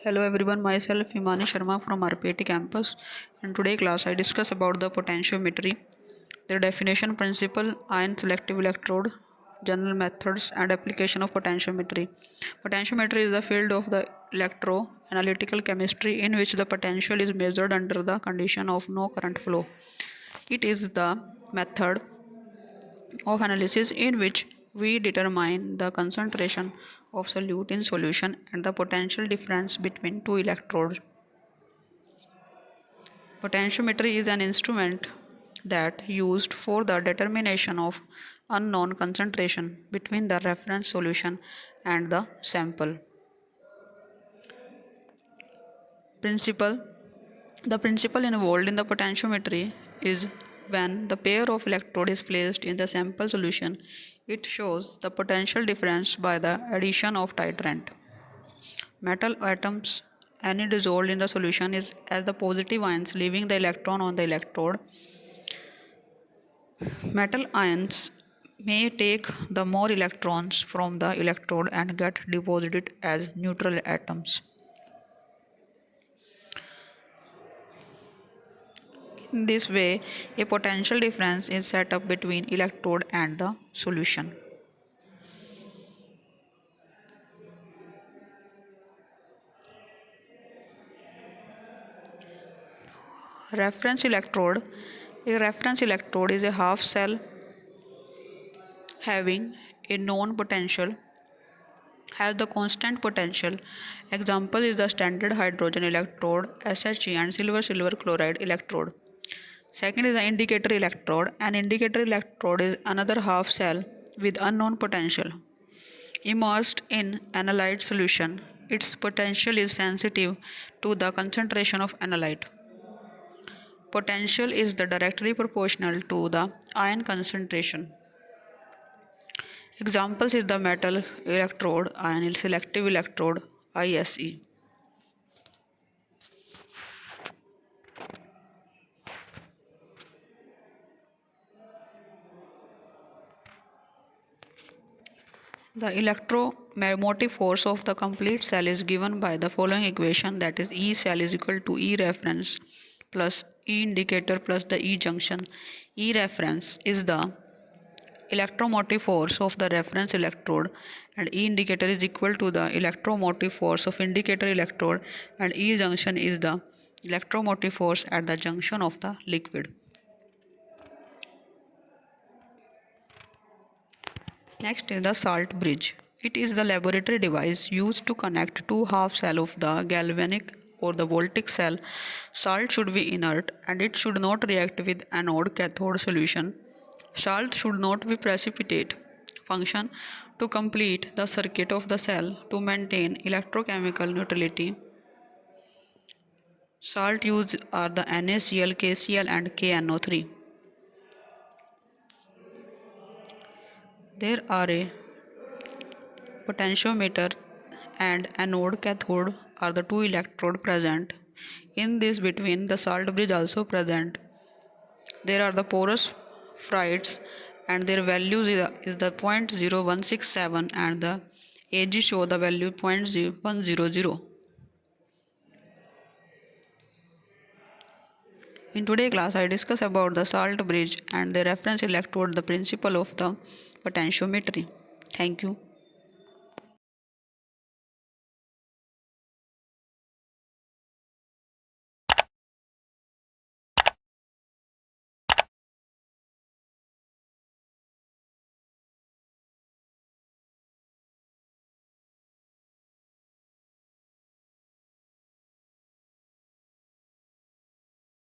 Hello everyone, myself Himani Sharma from RPIIT campus. In today class, I discuss about the potentiometry, their definition, principle, ion selective electrode, general methods, and application of potentiometry. Potentiometry is the field of the electroanalytical chemistry in which the potential is measured under the condition of no current flow. It is the method of analysis in which we determine the concentration of solute in solution and the potential difference between two electrodes. Potentiometry is an instrument that used for the determination of unknown concentration between the reference solution and the sample. Principle. The principle involved in the potentiometry is when the pair of electrode is placed in the sample solution, it shows the potential difference by the addition of titrant. Metal atoms any dissolved in the solution is as the positive ions leaving the electron on the electrode. Metal ions may take the more electrons from the electrode and get deposited as neutral atoms. In this way, a potential difference is set up between electrode and the solution. Reference electrode. A reference electrode is a half cell having a known potential, has the constant potential. Example is the standard hydrogen electrode SHE and silver chloride electrode. Second is the indicator electrode. An indicator electrode is another half cell with unknown potential. Immersed in analyte solution, its potential is sensitive to the concentration of analyte. Potential is the directly proportional to the ion concentration. Examples is the metal electrode, ion selective electrode ISE. The electromotive force of the complete cell is given by the following equation, that is E cell is equal to E reference plus E indicator plus the E junction. E reference is the electromotive force of the reference electrode and E indicator is equal to the electromotive force of indicator electrode and E junction is the electromotive force at the junction of the liquid. Next is the salt bridge. It is the laboratory device used to connect two half cells of the galvanic or the voltaic cell. Salt should be inert and it should not react with anode cathode solution. Salt should not be precipitate. Function to complete the circuit of the cell to maintain electrochemical neutrality. Salt used are the NaCl, KCl and KNO3. There are a potentiometer and anode cathode are the two electrode present. In this between the salt bridge also present. There are the porous frites and their values is the 0.0167 and the AG show the value 0.100. In today's class I discuss about the salt bridge and the reference electrode, the principle of the potentiometry. Thank you.